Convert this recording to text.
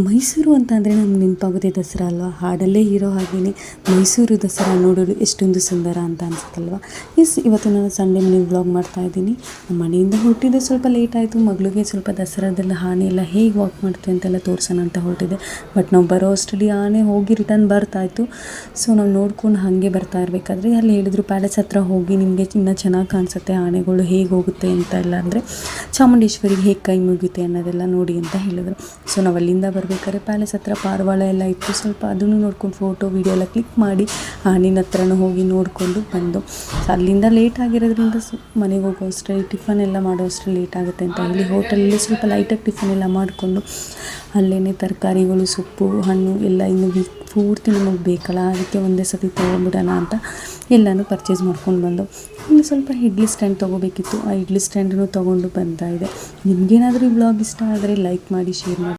ಮೈಸೂರು ಅಂತ ಅಂದರೆ ನಮ್ಗೆ ನೆನಪಾಗೋದೇ ದಸರಾ ಅಲ್ವಾ. ಹಾಡಲ್ಲೇ ಇರೋ ಹಾಗೆಯೇ ಮೈಸೂರು ದಸರಾ ನೋಡಲು ಎಷ್ಟೊಂದು ಸುಂದರ ಅಂತ ಅನಿಸುತ್ತಲ್ವ. ಇವತ್ತು ನಾನು ಸಂಡೇ ಮಾರ್ನಿಂಗ್ ವ್ಲಾಗ್ ಮಾಡ್ತಾಯಿದ್ದೀನಿ. ನಮ್ಮ ಮನೆಯಿಂದ ಹೊರಟಿದ್ದು ಸ್ವಲ್ಪ ಲೇಟ್ ಆಯಿತು. ಮಗಳಿಗೆ ಸ್ವಲ್ಪ ದಸರಾದೆಲ್ಲ ಆನೆ ಎಲ್ಲ ಹೇಗೆ ವಾಕ್ ಮಾಡ್ತೀವಿ ಅಂತೆಲ್ಲ ತೋರಿಸೋಣ ಅಂತ ಹೊರಟಿದೆ. ಬಟ್ ನಾವು ಬರೋ ಅಷ್ಟರಲ್ಲಿ ಆನೆ ಹೋಗಿ ರಿಟರ್ನ್ ಬರ್ತಾಯಿತ್ತು. ಸೊ ನಾವು ನೋಡ್ಕೊಂಡು ಹಾಗೆ ಬರ್ತಾ ಇರಬೇಕಾದ್ರೆ ಅಲ್ಲಿ ಹೇಳಿದ್ರು ಪ್ಯಾಲೇಸ್ ಹತ್ರ ಹೋಗಿ ನಿಮಗೆ ಇನ್ನೂ ಚೆನ್ನಾಗಿ ಕಾಣಿಸುತ್ತೆ ಆನೆಗಳು ಹೇಗೆ ಹೋಗುತ್ತೆ ಅಂತ ಎಲ್ಲ, ಅಂದರೆ ಚಾಮುಂಡೇಶ್ವರಿಗೆ ಹೇಗೆ ಕೈ ಮುಗಿಯುತ್ತೆ ಅನ್ನೋದೆಲ್ಲ ನೋಡಿ ಅಂತ ಹೇಳಿದ್ರು. ಸೊ ನಾವು ಅಲ್ಲಿಂದ ಬೇಕಾದ್ರೆ ಪ್ಯಾಲೇಸ್ ಹತ್ರ ಪಾರಿವಾಳ ಎಲ್ಲ ಇತ್ತು. ಸ್ವಲ್ಪ ಅದನ್ನು ನೋಡ್ಕೊಂಡು ಫೋಟೋ ವೀಡಿಯೋ ಎಲ್ಲ ಕ್ಲಿಕ್ ಮಾಡಿ ಆನಿನ ಹತ್ರನೂ ಹೋಗಿ ನೋಡಿಕೊಂಡು ಬಂದು. ಅಲ್ಲಿಂದ ಲೇಟ್ ಆಗಿರೋದ್ರಿಂದ ಮನೆಗೆ ಹೋಗೋ ಅಷ್ಟರಲ್ಲಿ ಟಿಫನ್ ಎಲ್ಲ ಮಾಡೋ ಅಷ್ಟರಲ್ಲಿ ಲೇಟ್ ಆಗುತ್ತೆ ಅಂತ ಹೇಳಿ ಹೋಟೆಲಲ್ಲಿ ಸ್ವಲ್ಪ ಲೈಟಾಗಿ ಟಿಫನ್ ಎಲ್ಲ ಮಾಡಿಕೊಂಡು ಅಲ್ಲೇ ತರಕಾರಿಗಳು, ಸೊಪ್ಪು, ಹಣ್ಣು ಎಲ್ಲ ಇನ್ನು ಪೂರ್ತಿ ನಮಗೆ ಬೇಕಲ್ಲ, ಅದಕ್ಕೆ ಒಂದೇ ಸತಿ ತೊಗೊಂಡ್ಬಿಡೋಣ ಅಂತ ಎಲ್ಲನೂ ಪರ್ಚೇಸ್ ಮಾಡ್ಕೊಂಡು ಬಂದು. ಇನ್ನು ಸ್ವಲ್ಪ ಇಡ್ಲಿ ಸ್ಟ್ಯಾಂಡ್ ತೊಗೋಬೇಕಿತ್ತು. ಆ ಇಡ್ಲಿ ಸ್ಟ್ಯಾಂಡನ್ನು ತೊಗೊಂಡು ಬರ್ತಾ ಇದೆ. ನಿಮಗೇನಾದರೂ ಈ ವ್ಲಾಗ್ ಇಷ್ಟ ಆದರೆ ಲೈಕ್ ಮಾಡಿ, ಶೇರ್ ಮಾಡಿ.